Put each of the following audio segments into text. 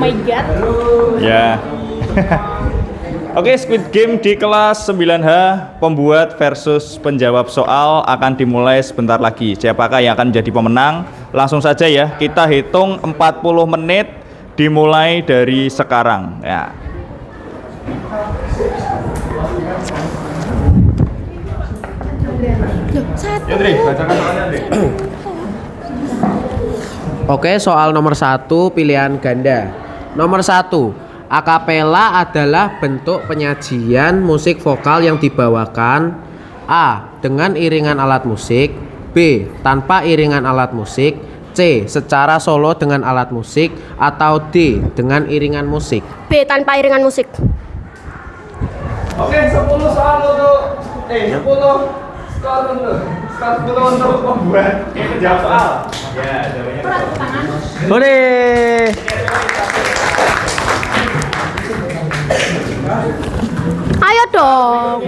my god. Ya. Oke, Squid Game di kelas 9H, pembuat versus penjawab soal akan dimulai sebentar lagi. Siapakah yang akan jadi pemenang? Langsung saja ya, kita hitung 40 menit dimulai dari sekarang ya. Oke, soal nomor 1 pilihan ganda. Nomor 1, akapela adalah bentuk penyajian musik vokal yang dibawakan A. Dengan iringan alat musik, B. Tanpa iringan alat musik, C. Secara solo dengan alat musik, atau D. Dengan iringan musik. B. Tanpa iringan musik. Oke, 10 soal untuk 10 skor untuk 10 untuk pembuat penjawab soal. Ya, jawabannya. Hore. Ayo dong.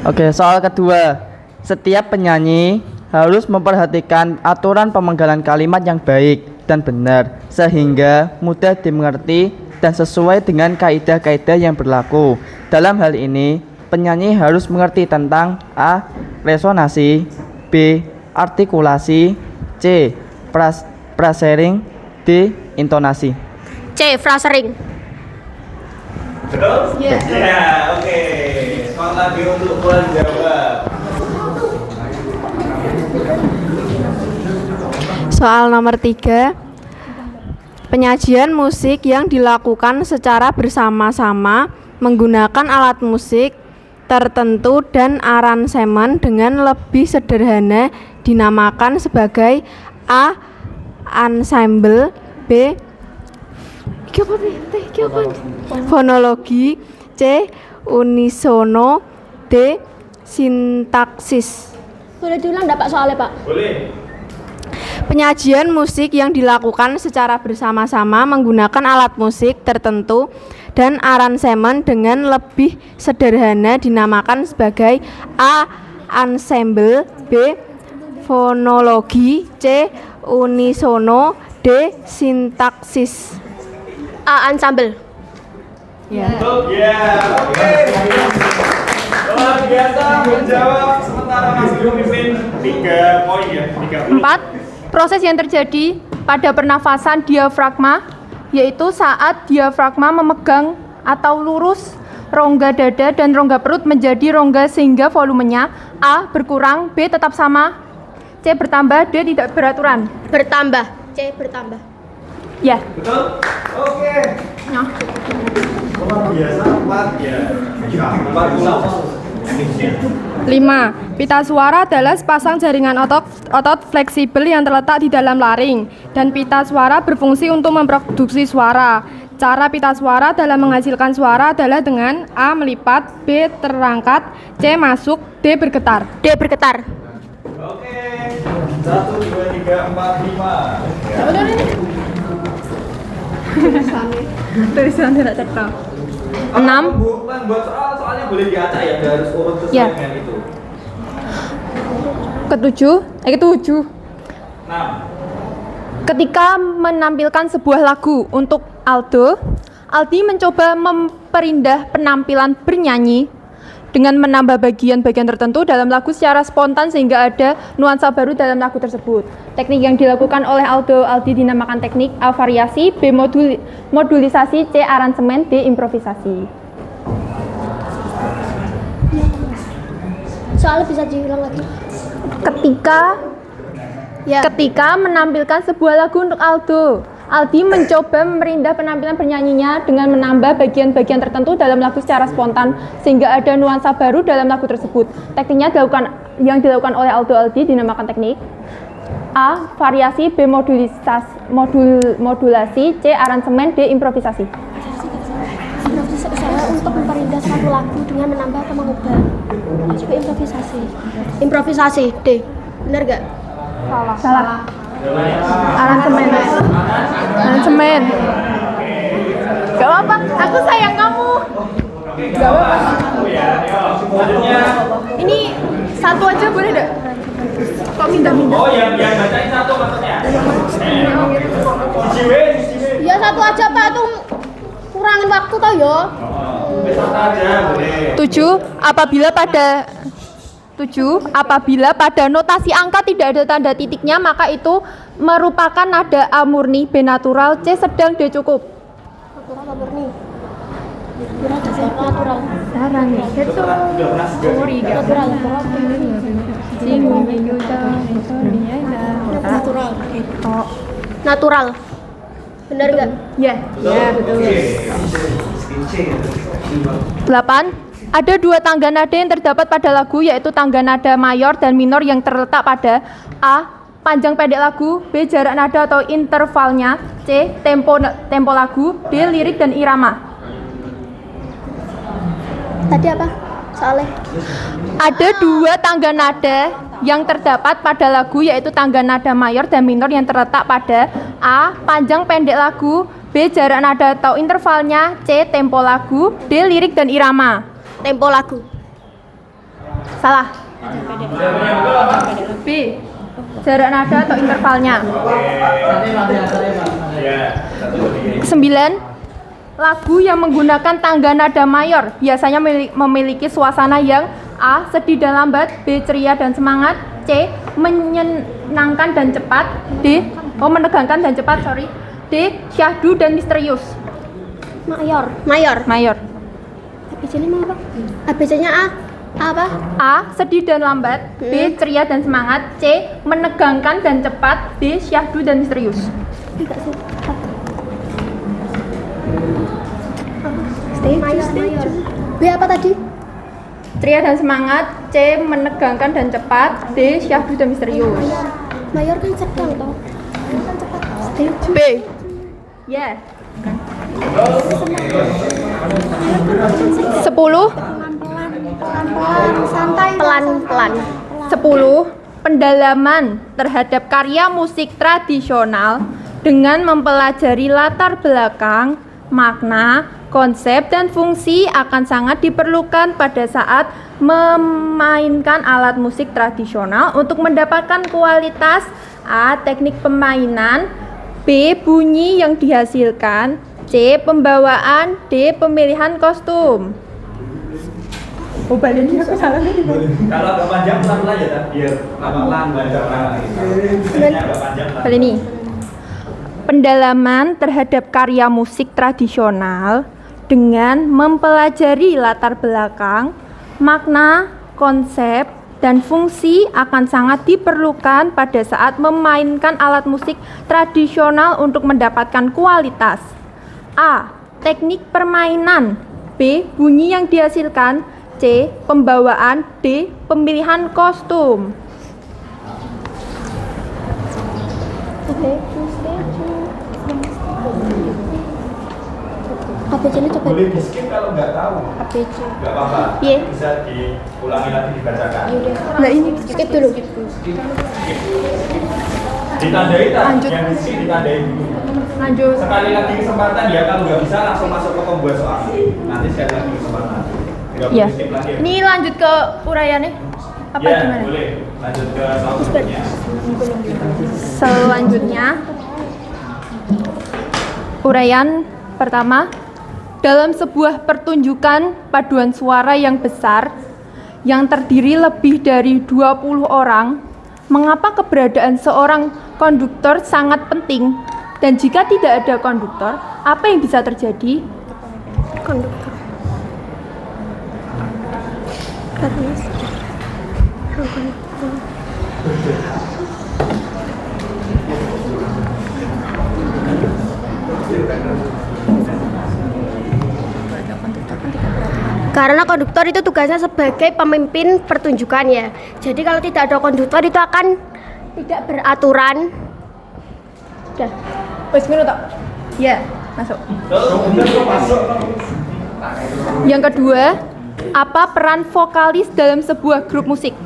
Oke, soal kedua. Setiap penyanyi harus memperhatikan aturan pemenggalan kalimat yang baik dan benar sehingga mudah dimengerti dan sesuai dengan kaidah-kaidah yang berlaku. Dalam hal ini, penyanyi harus mengerti tentang A. Resonansi, B. Artikulasi, C. Phrasing, D. Intonasi. C. Phrasing. Betul? Iya. Ya, oke. Semangat lagi untuk Puan jawab. Soal nomor 3. Penyajian musik yang dilakukan secara bersama-sama menggunakan alat musik tertentu dan aransemen dengan lebih sederhana dinamakan sebagai A. Ensemble, B. Fonologi, C. Unisono, D. Sintaksis. Boleh diulang enggak Pak soalnya Pak? Boleh. Penyajian musik yang dilakukan secara bersama-sama menggunakan alat musik tertentu dan aransemen dengan lebih sederhana dinamakan sebagai A. Ensemble, B. Fonologi, C. Unisono, D. Sintaksis. A. Ensemble. Ya. Ya, oke. Luar biasa menjawab sementara masih memimpin 3 poin ya, 30. 4. Proses yang terjadi pada pernafasan diafragma, yaitu saat diafragma memegang atau lurus rongga dada dan rongga perut menjadi rongga sehingga volumenya A. berkurang, B. tetap sama, C. bertambah, D. tidak beraturan. Bertambah. C. bertambah. Ya. Betul? Oke. Nah. Luar biasa 4 ya. 40. 5. Pita suara adalah sepasang jaringan otot fleksibel yang terletak di dalam laring, dan pita suara berfungsi untuk memproduksi suara. Cara pita suara dalam menghasilkan suara adalah dengan A. melipat, B. terangkat, C. masuk, D. bergetar. D. bergetar. Oke. 1 2 3 4 5. Tulisan tidak cetak. 6. Buat soalnya boleh diacak ya, harus urut sesuai Ya. dengan itu. Ketujuh. 6. Ketika menampilkan sebuah lagu untuk alto, Aldi mencoba memperindah penampilan bernyanyi dengan menambah bagian-bagian tertentu dalam lagu secara spontan sehingga ada nuansa baru dalam lagu tersebut. Teknik yang dilakukan oleh Aldo Aldi dinamakan teknik A. variasi, B. modulisasi, C. aransemen, D. improvisasi. Soalnya bisa diulang lagi. Ketika menampilkan sebuah lagu untuk Aldo, Aldi mencoba memperindah penampilan bernyanyinya dengan menambah bagian-bagian tertentu dalam lagu secara spontan sehingga ada nuansa baru dalam lagu tersebut. Tekniknya yang dilakukan oleh Aldo Aldi dinamakan teknik A. variasi, B. modulasi, C. aransemen, D. improvisasi. Improvisasi saya untuk memperindah suatu lagu dengan menambah atau mengubah. Juga improvisasi. Improvisasi, D. Benar gak? Salah. Aransemen. Gak apa-apa, aku sayang kamu. Gak apa-apa. Ini satu aja boleh gak? Kok minta-minta? Oh, yang bacain satu maksudnya. Iya, satu toh yo. 7. Apabila pada notasi angka tidak ada tanda titiknya, maka itu merupakan nada A murni, B natural, C sedang, D cukup. Natural apa murni? Natural. Saran itu. Natural. Natural. Natural. Benar enggak? Ya. Ya, betul. 8. Ada dua tangga nada yang terdapat pada lagu, yaitu tangga nada mayor dan minor yang terletak pada A. Panjang pendek lagu, B. Jarak nada atau intervalnya, C. Tempo lagu, D. Lirik dan irama. Tadi apa? Soalnya Ada dua tangga nada yang terdapat pada lagu, yaitu tangga nada mayor dan minor yang terletak pada A. Panjang pendek lagu, B. Jarak nada atau intervalnya, C. Tempo lagu, D. Lirik dan irama. tempo lagu. Salah. B. Jarak nada atau intervalnya. 9. Lagu yang menggunakan tangga nada mayor biasanya memiliki suasana yang A. Sedih dan lambat, B. Ceria dan semangat, C. Menyenangkan dan cepat, menegangkan dan cepat, D. Syahdu dan misterius. Mayor. ABC-nya mau apa? ABC-nya A. A apa? A. Sedih dan lambat, B. Ceria dan semangat, C. Menegangkan dan cepat, D. Syahdu dan misterius. Enggak sih. Mayor. B apa tadi? Ceria dan semangat, C. Menegangkan dan cepat, D. Syahdu dan misterius. Mayor kan sedang toh. Mayor kan cepat. B. Ya. 10. Santai. Pelan-pelan. 10. Pendalaman terhadap karya musik tradisional dengan mempelajari latar belakang, makna, konsep, dan fungsi akan sangat diperlukan pada saat memainkan alat musik tradisional untuk mendapatkan kualitas A. Teknik pemainan, B. Bunyi yang dihasilkan, C. Pembawaan, D. Pemilihan kostum. Oh, balik aku salah nih. Kalau agak panjang pelan-pelan ya, biar lambat Balik nih. Pendalaman terhadap karya musik tradisional dengan mempelajari latar belakang, makna, konsep, dan fungsi akan sangat diperlukan pada saat memainkan alat musik tradisional untuk mendapatkan kualitas A. Teknik permainan, B. Bunyi yang dihasilkan, C. Pembawaan, D. Pemilihan kostum. ABC-nya coba. Boleh di skip kalau nggak tahu. ABC. Nggak apa-apa. Iya. Bisa diulangi lagi dibacakan. Nah ini skip dulu. Ditandai tak? Lanjut. Yang di skip ditandai dulu. Lanjut. Sekali lagi kesempatan ya, kalau nggak bisa langsung masuk ke pembuat soal. Nanti sekali lagi kesempatan. Nggak Ya. boleh skip lagi. Ini lanjut ke uraiannya. Apa Ya, gimana? boleh. Lanjut ke soal berikutnya. Selanjutnya, uraian pertama, dalam sebuah pertunjukan paduan suara yang besar yang terdiri lebih dari 20 orang, mengapa keberadaan seorang konduktor sangat penting, dan jika tidak ada konduktor, apa yang bisa terjadi? Konduktor. Karena Karena konduktor itu tugasnya sebagai pemimpin pertunjukan ya. Jadi kalau tidak ada konduktor itu akan tidak beraturan. Udah. Wes ngono tok. Ya, masuk. Yang kedua, apa peran vokalis dalam sebuah grup musik?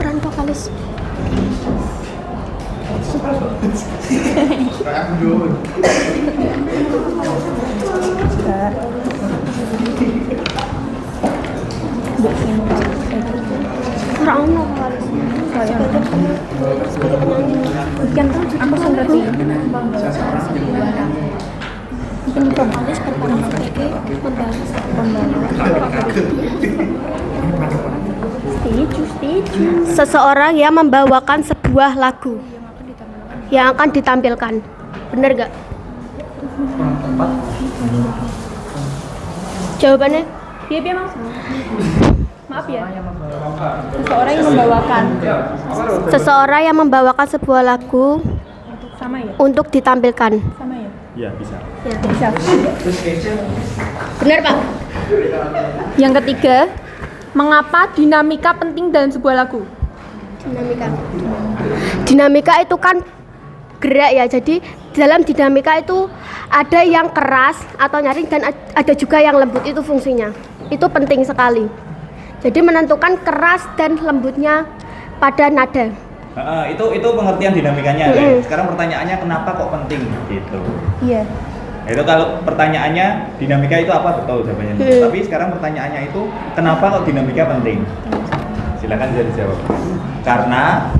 Peran vokalis. Orang vokalis. Sebagai penyanyi. Kan aku ngerti. Vokalis berperan sebagai seseorang yang membawakan sebuah lagu yang akan ditampilkan. Bener gak? Jawabannya? Iya, Mas. Maaf ya. Seseorang yang membawakan. Seseorang yang membawakan sebuah lagu Sama ya? untuk ditampilkan. Sama ya? Ya, bisa. Ya. Bisa. Bener Pak? Yang ketiga, mengapa dinamika penting dalam sebuah lagu? Dinamika itu kan gerak ya, jadi dalam dinamika itu ada yang keras atau nyaring dan ada juga yang lembut, itu fungsinya. Itu penting sekali. Jadi menentukan keras dan lembutnya pada nada. Itu pengertian dinamikanya. Sekarang pertanyaannya kenapa kok penting gitu. Iya. Itu kalau pertanyaannya dinamika itu apa, betul jawabannya. Tapi sekarang pertanyaannya itu kenapa kok dinamika penting? Silakan bisa dijawab. Karena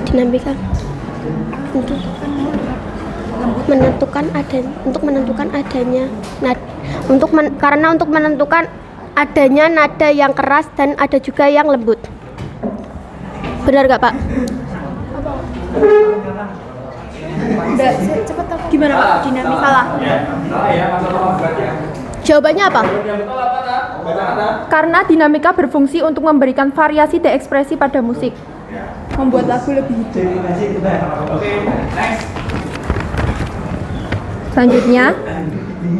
Dinamika untuk menentukan adanya karena untuk menentukan adanya nada yang keras dan ada juga yang lembut. Benar gak Pak? Gimana Pak? Dinamika salah. Jawabannya apa? Karena dinamika berfungsi untuk memberikan variasi dan ekspresi pada musik. Membuat lagu lebih hidup. Oke, next. Selanjutnya,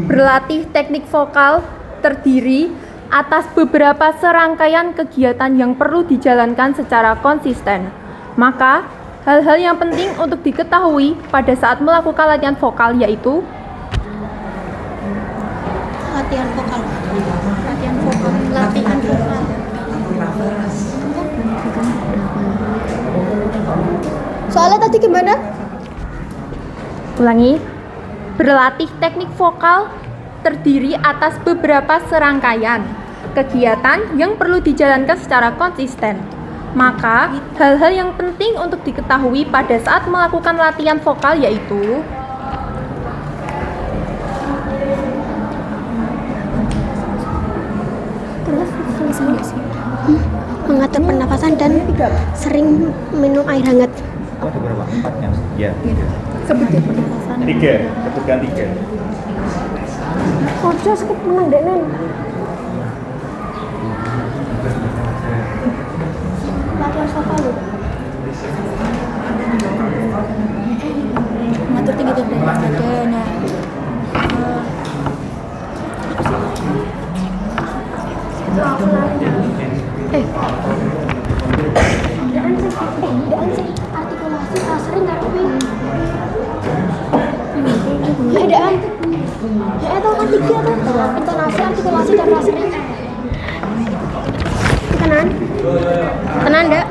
berlatih teknik vokal terdiri atas beberapa serangkaian kegiatan yang perlu dijalankan secara konsisten. Maka, hal-hal yang penting untuk diketahui pada saat melakukan latihan vokal yaitu Latihan vokal. Soalnya tadi gimana? Ulangi. Berlatih teknik vokal terdiri atas beberapa serangkaian kegiatan yang perlu dijalankan secara konsisten. Maka, hal-hal yang penting untuk diketahui pada saat melakukan latihan vokal yaitu Mengatur pernapasan dan sering minum air hangat. Itu ada berapa? 4-nya? Ya. sebutkan pernapasan. 3, sebutkan 3. Ojo skip menang dek nen. Latihan vokal lho. Mengatur tinggi dan badan. Artikulasi sering ngarepe. Bedaan. Ya itu kan 3 tuh. Intonasi, artikulasi dan frasering. Tenan. Tenan ndak?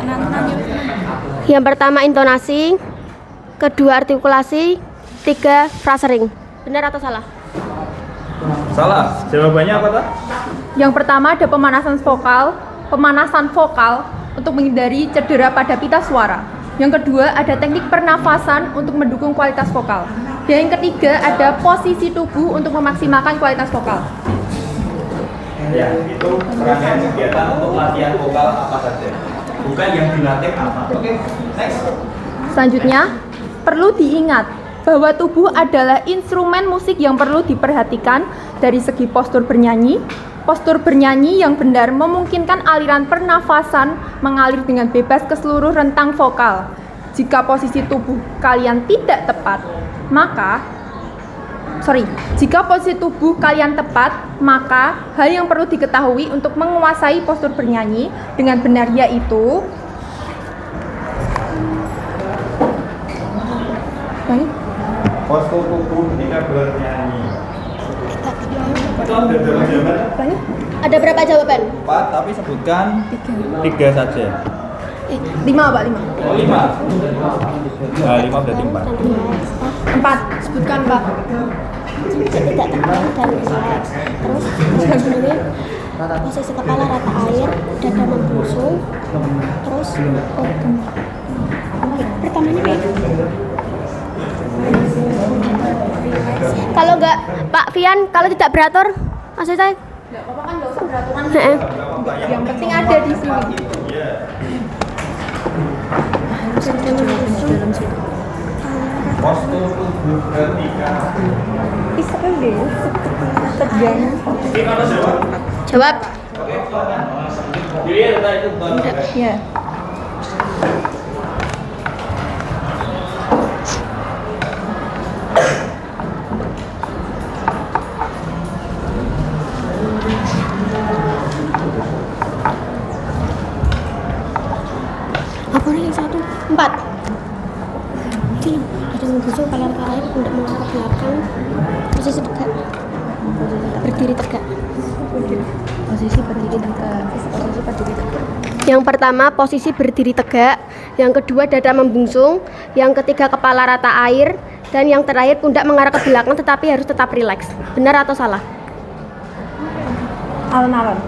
Yang pertama intonasi, kedua artikulasi, 3 frasering. Benar atau salah? Salah. Jawabannya apa tuh? Yang pertama ada pemanasan vokal untuk menghindari cedera pada pita suara. Yang kedua ada teknik pernafasan untuk mendukung kualitas vokal. Dan yang ketiga ada posisi tubuh untuk memaksimalkan kualitas vokal. Ya, itu rangkaian kegiatan untuk latihan vokal apa saja. Bukan yang dilatih apa. Oke, next. Selanjutnya, perlu diingat bahwa tubuh adalah instrumen musik yang perlu diperhatikan dari segi postur bernyanyi. Postur bernyanyi yang benar memungkinkan aliran pernafasan mengalir dengan bebas ke seluruh rentang vokal. Jika posisi tubuh kalian tidak tepat, jika posisi tubuh kalian tepat, maka hal yang perlu diketahui untuk menguasai postur bernyanyi dengan benar yaitu Postur tubuh ketika bernyanyi. Itu ada berapa jawaban? Ada berapa jawaban? 4, tapi sebutkan 3 saja. 5 Pak, 5. Oh, 5. Nah, 5 berarti 4. 4. Sebutkan Pak. Tidak tepat dan rileks. Terus ini posisi kepala rata air, dada membusung, terus pertamanya kalau nggak Pak Fian, kalau tidak beratur, maksud saya Nggak apa-apa kan, nggak usah beraturan. Heeh. Yang penting ada di sini. Postur tubuh ketika. Tegang. jawab. Ya. Apa nih yang satu? 4. Ini ada membusung kepala rata air, pundak mengarah ke belakang, posisi tegak, berdiri tegak. Posisi berdiri tegak. Yang pertama posisi berdiri tegak, yang kedua dada membungsung, yang ketiga kepala rata air, dan yang terakhir pundak mengarah ke belakang tetapi harus tetap rileks. Benar atau salah? Alon-alon.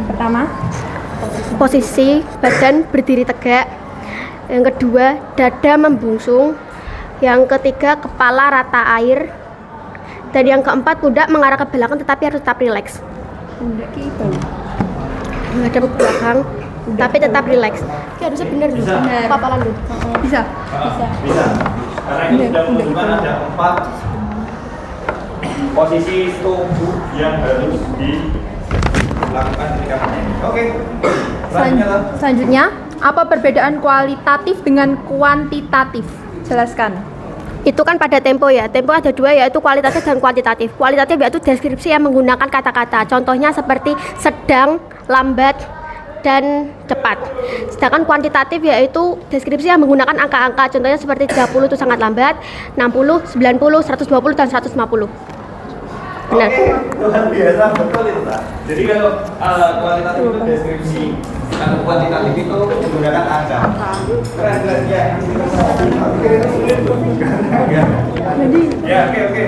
Pertama, Posisi badan berdiri tegak, yang kedua dada membungsung, yang ketiga kepala rata air, dan yang keempat pundak mengarah ke belakang tetapi harus tetap rileks. pundak ki bau. Menghadap ke belakang tapi tetap rileks. Ini harusnya benar loh. Benar. Papalan loh. Bisa. Bisa. Karena ini sudah menunjukkan ada 4 posisi tubuh yang harus dilakukan ketika menyanyi. Oke. Selanjutnya lah. Selanjutnya, apa perbedaan kualitatif dengan kuantitatif? Jelaskan. Itu kan pada tempo ya. Tempo ada 2 yaitu kualitatif dan kuantitatif. Kualitatif yaitu deskripsi yang menggunakan kata-kata. Contohnya seperti sedang, lambat, dan cepat. Sedangkan kuantitatif yaitu deskripsi yang menggunakan angka-angka. Contohnya seperti 30 itu sangat lambat, 60, 90, 120 dan 150. Benar. Oke, luar biasa, betul itu Pak. Jadi kalau kualitatif itu deskripsi, kalau kuantitatif itu menggunakan angka. Keren keren ya. Ya oke.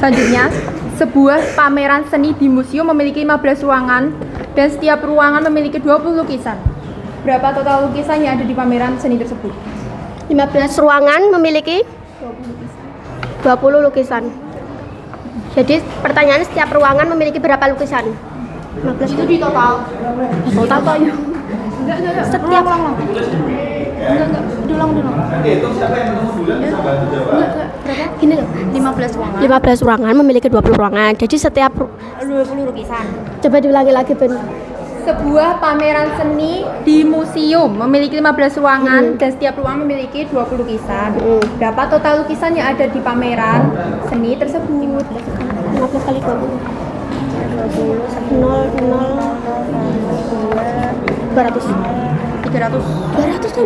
Selanjutnya, sebuah pameran seni di museum memiliki 15 ruangan dan setiap ruangan memiliki 20 lukisan. Berapa total lukisan yang ada di pameran seni tersebut? 15 ruangan memiliki 20 lukisan. Jadi pertanyaannya setiap ruangan memiliki berapa lukisan? 15 Itu di total. total ya. Enggak. Setiap Enggak. Diulang. Nanti itu siapa yang ketemu duluan bisa bantu jawab. Gini loh, 15 ruangan. 15 ruangan memiliki 20 ruangan. Jadi setiap 20 lukisan. coba diulangi lagi Ben. Sebuah pameran seni di museum memiliki 15 ruangan dan setiap ruangan memiliki 20 lukisan. Berapa total lukisan yang ada di pameran seni tersebut? 15 kali 20. 0 200. 300. 200 kan?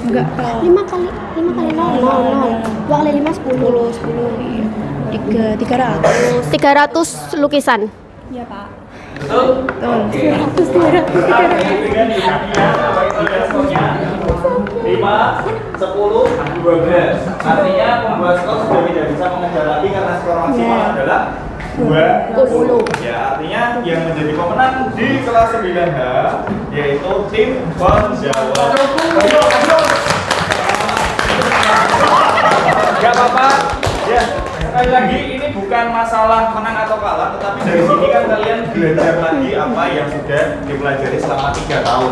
Enggak. 5 kali 0 2 kali 5 10. 300 lukisan. Iya, Pak. Betul? Betul. 5, 10, 12. Artinya pembuat skor sudah tidak bisa mengejar lagi karena skor maksimal adalah 20. Ya, artinya yang menjadi pemenang di kelas 9H yaitu tim penjawab. Gak apa-apa. Ya, sekali lagi ini bukan masalah menang atau kalah, tetapi dari sini kan kalian belajar lagi apa yang sudah dipelajari selama 3 tahun.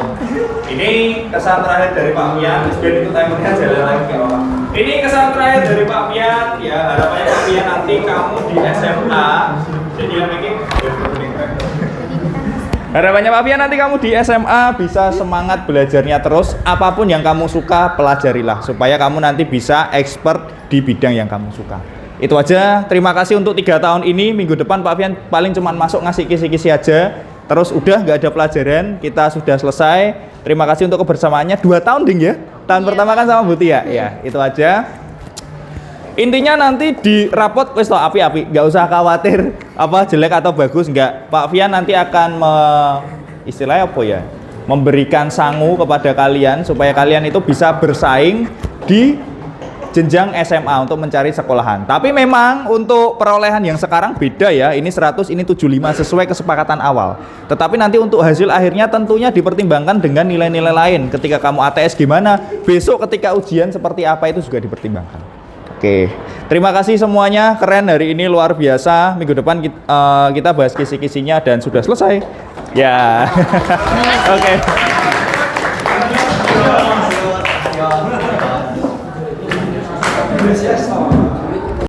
Ini kesan terakhir dari Pak Pian, biar itu timernya jalan lagi ke bawah. Ini kesan terakhir dari Pak Pian, ya harapannya Pak Pian nanti kamu di SMA. Jadi yang ini harapannya Pak Pian nanti kamu di SMA bisa semangat belajarnya terus, apapun yang kamu suka pelajarilah supaya kamu nanti bisa expert di bidang yang kamu suka. Itu aja, terima kasih untuk 3 tahun ini. Minggu depan Pak Pian paling cuma masuk ngasih kisi-kisi aja. Terus udah nggak ada pelajaran, kita sudah selesai. Terima kasih untuk kebersamaannya 2 tahun ding ya. Tahun pertama kan sama Buti ya. Ya, itu aja. Intinya nanti di rapot wis to api-api, nggak usah khawatir apa jelek atau bagus nggak. Pak Fian nanti akan istilahnya apa ya? Memberikan sangu kepada kalian supaya kalian itu bisa bersaing di jenjang SMA untuk mencari sekolahan. Tapi memang untuk perolehan yang sekarang beda ya. Ini 100, ini 75 sesuai kesepakatan awal. Tetapi nanti untuk hasil akhirnya tentunya dipertimbangkan dengan nilai-nilai lain. Ketika kamu ATS gimana, besok ketika ujian seperti apa itu juga dipertimbangkan. Oke, terima kasih semuanya, keren hari ini luar biasa. Minggu depan kita bahas kisi-kisinya dan sudah selesai. Ya, oke.